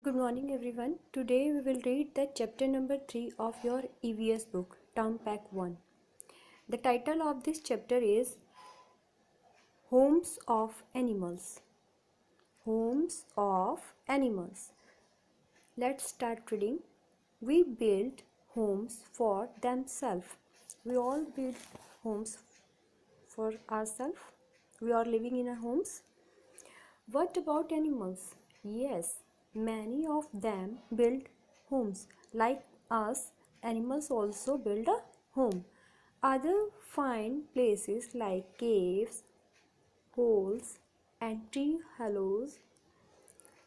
Good morning everyone. Today we will read the chapter number 3 of your EVS book, Term Pack 1. The title of this chapter is Homes of Animals. Homes of Animals. Let's start reading. We build homes for themselves. We all build homes for ourselves. We are living in our homes. What about animals? Yes, many of them build homes. Like us, animals also build a home. Others find places like caves, holes, and tree hollows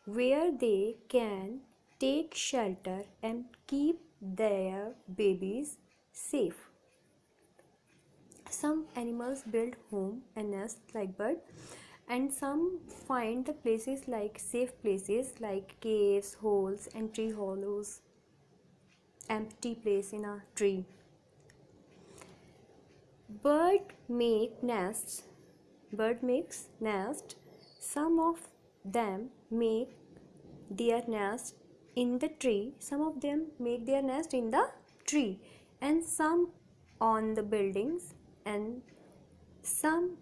where they can take shelter and keep their babies safe. Some animals build home and nest like bird, and some find the places like safe places like caves, holes, and tree hollows, empty place in a tree. Bird make nests. Bird makes nest. Some of them make their nest in the tree. Some of them make their nest in the tree, and some on the buildings, and some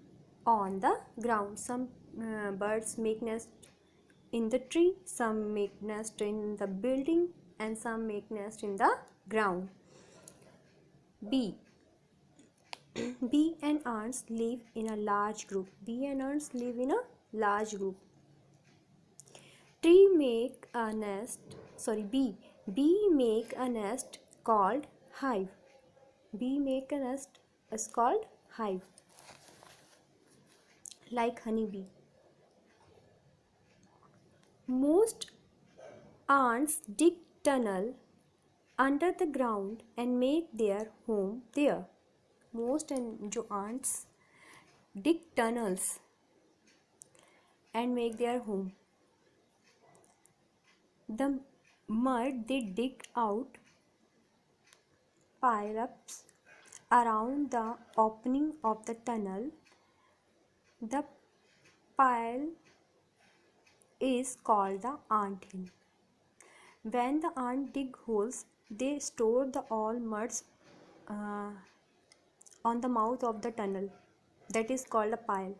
on the ground. Some birds make nest in the tree, some make nest in the building, and some make nest in the ground. Bee. Bee and ants live in a large group. Bee and ants live in a large group. Tree make a nest. Bee. Bee make a nest called hive. Bee make a nest is called hive. Like honeybee. Most ants dig tunnel under the ground and make their home there. Most ants dig tunnels and make their home. The mud they dig out pile ups around the opening of the tunnel. The pile is called the ant hill. When the ant dig holes, they store the all muds on the mouth of the tunnel. That is called a pile.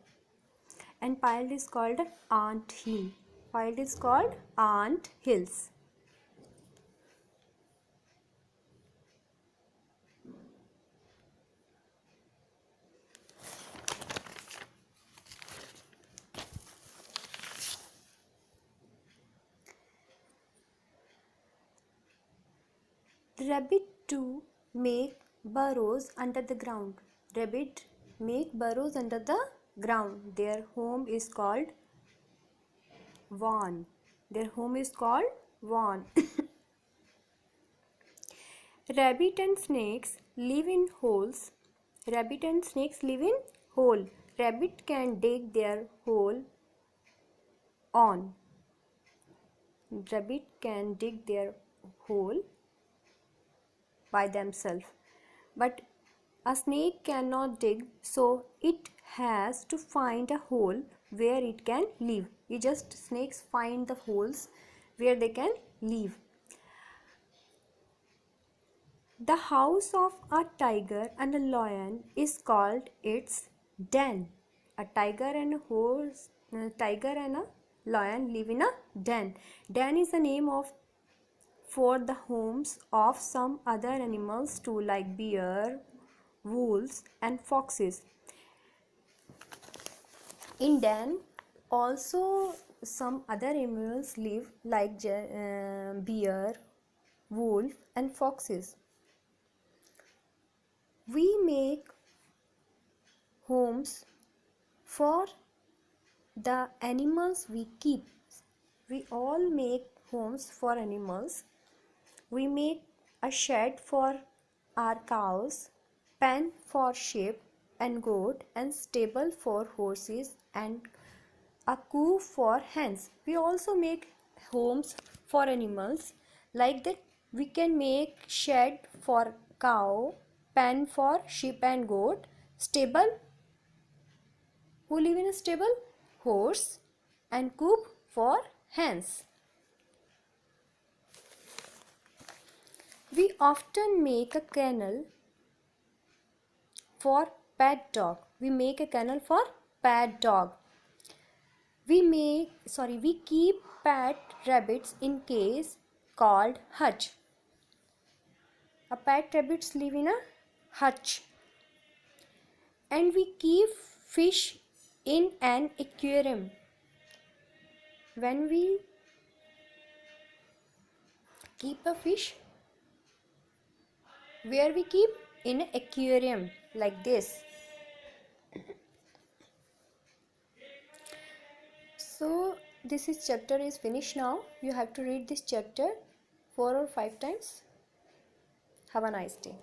And pile is called ant hill. Pile is called ant hills. Rabbit too make burrows under the ground. Rabbit make burrows under the ground. Their home is called warren. Their home is called warren. Rabbit and snakes live in holes. Rabbit and snakes live in hole. Rabbit can dig their hole on. Rabbit can dig their hole by themselves, but a snake cannot dig, so it has to find a hole where it can live. Snakes find the holes where they can live. The house of a tiger and a lion is called its den. A tiger and a lion live in a den. Den is the name for the homes of some other animals too, like bear, wolves, and foxes. In den also some other animals live, like bear, wolf, and foxes. We make homes for the animals we keep. We all make homes for animals. We make a shed for our cows, pen for sheep and goat, and stable for horses, and a coop for hens. We also make homes for animals. Like that, we can make shed for cow, pen for sheep and goat, stable. Who live in a stable? Horse, and coop for hens. We often make a kennel for pet dog. We make a kennel for pet dog. We keep pet rabbits in cage called hutch. A pet rabbits live in a hutch. And we keep fish in an aquarium. When we keep a fish, where we keep? In an aquarium, like this. So this chapter is finished now. You have to read this chapter 4 or 5 times. Have a nice day.